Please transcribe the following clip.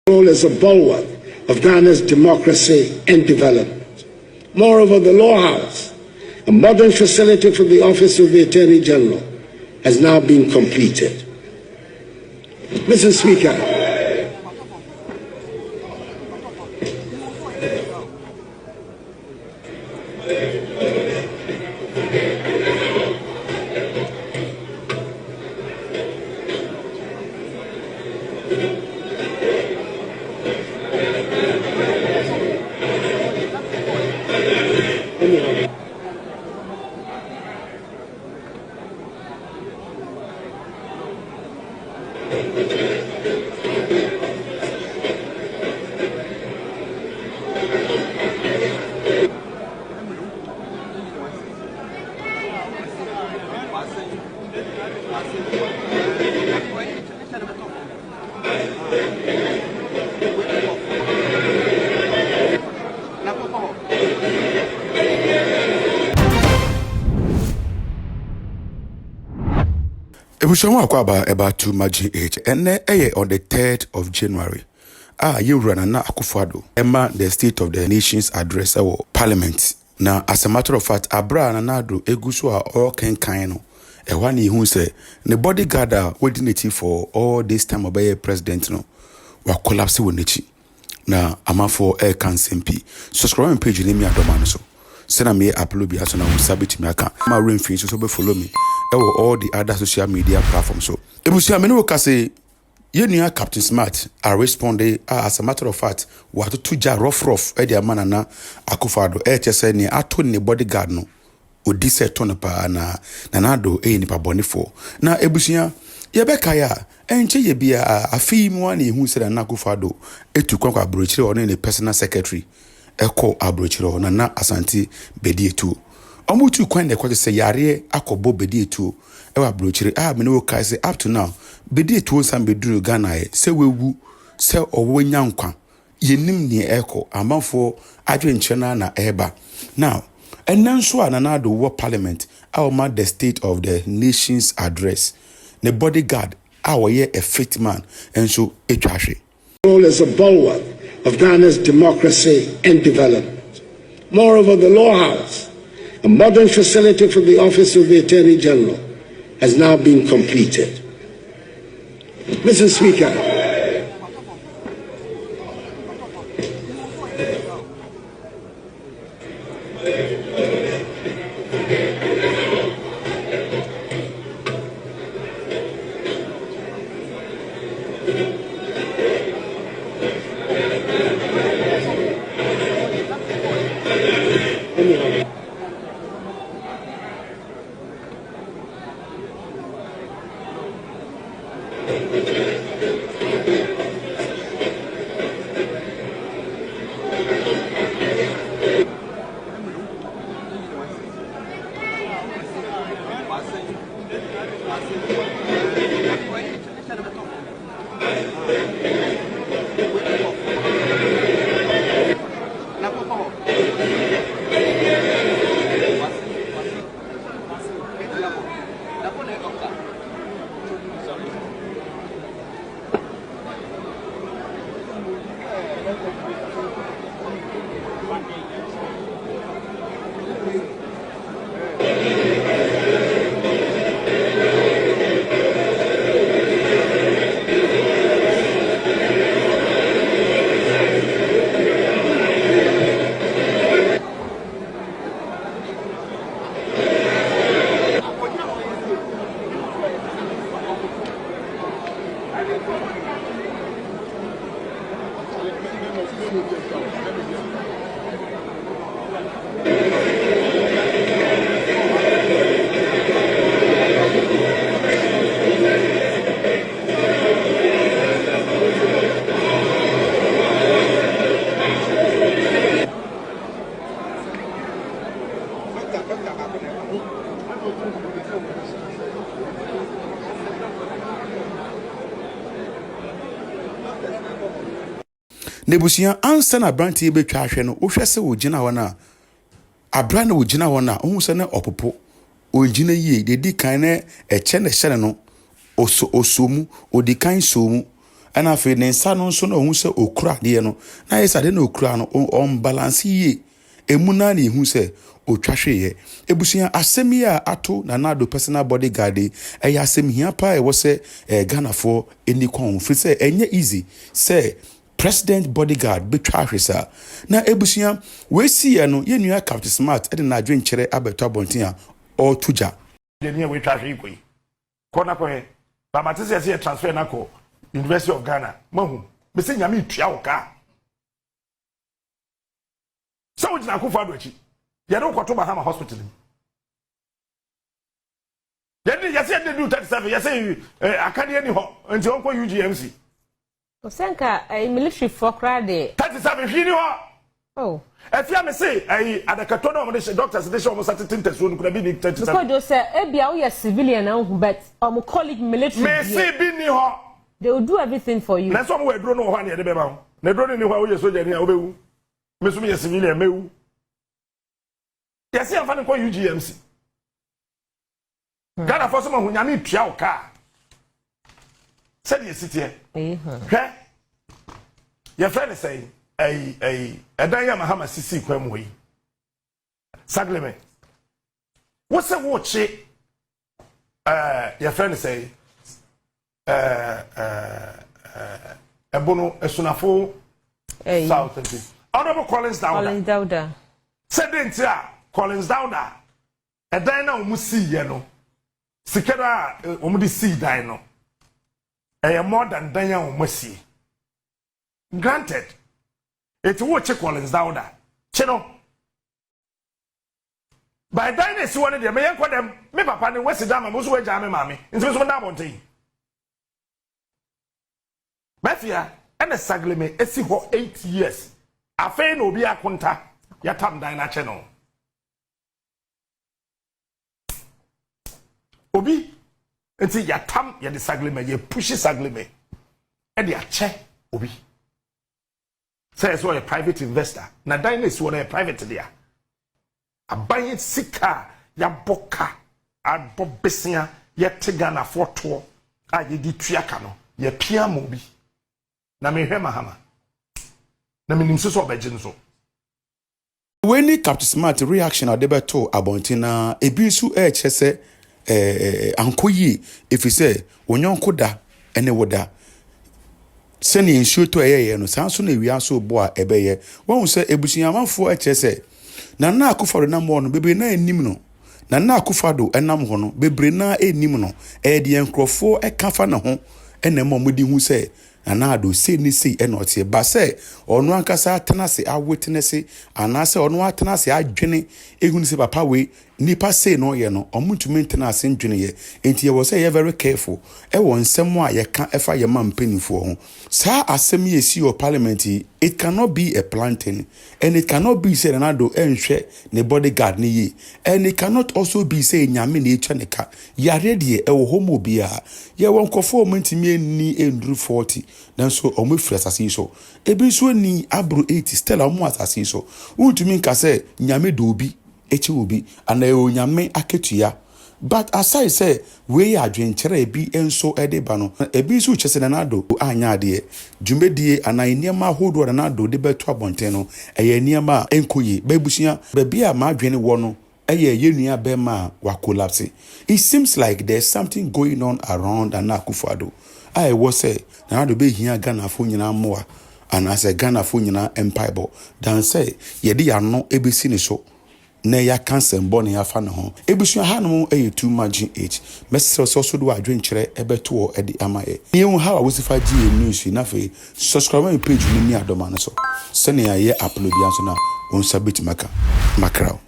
Role as a bulwark of Ghana's democracy and development. Moreover, the Law House, a modern facility for the Office of the Attorney General, has now been completed. Mr. Speaker, Ebushamu akwaba about to Maji age and on the 3rd of January. You run na Akufo-Addo Emma the State of the Nation's address or Parliament. Now, as a matter of fact, Abra and Addo egusu all can no. One who say the bodyguard waiting for all this time obey president no wa collapse wonichi. Na ama for air cancer MP. Subscribe page ni me adomano so. Send me upload bi aso na usabit me aka. Ma rain fin so be follow me. All the other social media platforms so. Ebusia me no ka say ye nua Captain Smart are responding as a matter of fact what to ja rough e dia manana Akufo-Addo chese ni ato ni bodyguard no odi se to no pa na Addo nipa bone for na ebusia ye beka ya enche ye bia afi mu ani hu se na Akufo-Addo etu kwankwa abrochire one ne personal secretary eko abrochire na Asante Bedietu omutu kwan ne kwaje se yare akobo Bedietu ewa abrochire me no kai say up to now Bedietu nsam beduru Ghana se wewu se owo nyankwa yenim ni eko amanfo adwenche na eba now and nanso Addo wo parliament our the State of the Nation's address the bodyguard our ye a fit man and so etwahwe role as a bulwark of Ghana's democracy and development. Moreover, the Law House, a modern facility for the Office of the Attorney General, has now been completed. Mr. Speaker, Nebusia ansa na branti betwa ahwe no wo hwese wo gina wona abra na wo gina wona ohun se na opopo o gina yie de di kan na eche na hyere no osomu odi kan somu ana fe ne nsa no nso no hu se okura de no na yesa de na okura no on balance yi emuna na hu se otwahweye ebusua asemi a ato na Addo personal bodyguard eya asemi hia pa e wo se Ghana for eni kon free se enye easy se president bodyguard betwa hwesa na ebusua we see ye no ye nua Captain Smart e de na adwen kire abeto abonten a o tuja de ne we twahwe ikoi kona ko he ba matese se transfer na ko University of Ghana mahu me se nyame tua wo ka so wo jina ko fa do achi ye do kwato Bahama hospital ye say de do 37 ye say akade ni ho nti on ko UGMC o senka military for crowd 37 hwini ho oh efia me say adakato no mo de doctors de show mo certain test no kuna bi ni 37 because you say ebia we civilian now but colleague military me say bi ni ho they will do everything for you na so mo we dro no ho na ye de be ba ho na dro ni ho wo ye soldier ni a wo be wu me so me ye civilian me wu yes am fan ko UGMC Ghana for some ho nyame tua wo ka said ye sitie hwe ye friend say edan ya Mahama sisi kwam hoyi sagleme wo se wo che ye friend say ebono esunafo south and honorable Collins Dauda said entia Collins Dauda edan na omu si ye no sikera omu di si dan no more than dan ya omu si granted it wo che Collins Dauda cheno by dan esi woni de me yenko dem me papa ne wesi dama mo so we jame mame nti so na bonten mafia ene sagleme esi ho 8 years afei na obi akonta ya tam dan na cheno obi enti ya tam ya de sagleme ye push sagleme e de ache obi say so a private investor na dan na si wona private dia aban sika ya boka abobesia ye tega na foto a ye di tuaka no ye pia mo bi na me hwe Mahama na me nim so obeje nso when Captain Smart reaction adebeto abontina ebi su chese ankoyi efise onyonko da ene woda seni nsuo to eyeye no sanso na ewia so bo a ebeye won se ebusuamanfo chese na akufado na mo no bebre na enim no na akufado enam ho no bebre na enim no e de enkrofo ekafa na ho ene mo modi hu se na Addo se ni se e no tie ba se onu ankasa atenase awetenese anase onu atenase adwene ehunu se papa we nipa se no ye no omuntumi ntenase ndwene ye enti ye wo se ye very careful e won nsem a ye ka efa ye ma mpanifo ho sa asem ye si o parliament it cannot be a planting and it cannot be say Addo enhwe ne bodyguard ne ye and it cannot also be say nyame ne etwa ne ka ya ready e wo homo bia ye won kofo omuntumi ni endru 40 nanso omefiri asase so ebi so ni abro 80 stella omo asase so untumi nka se nyame do obi echi obi ana onyame aketua but aside say we adwenkere ebi enso edeba no ebi so chese na Addo anya ade dwumedie ana niema hodo na Addo de beto abonten no eye niema enkoyi babusia babi a ma adwene wo no eye yenua be ma wa collapse. It seems like there's something going on around Akufo-Addo. I was say na Addo be hia Ghana fo nyina moa ana say Ghana fo nyina empire dan say ye de ya no ebesi ne so na ya cancer mbone ya fa ne ho ebusua hanom too much age message so do adwenkyere ebeto e de amaye yehu how awosifa gi news na fe subscribe my page ni Addo ma no so sene ya ye upload ya so na on sabit maka makrao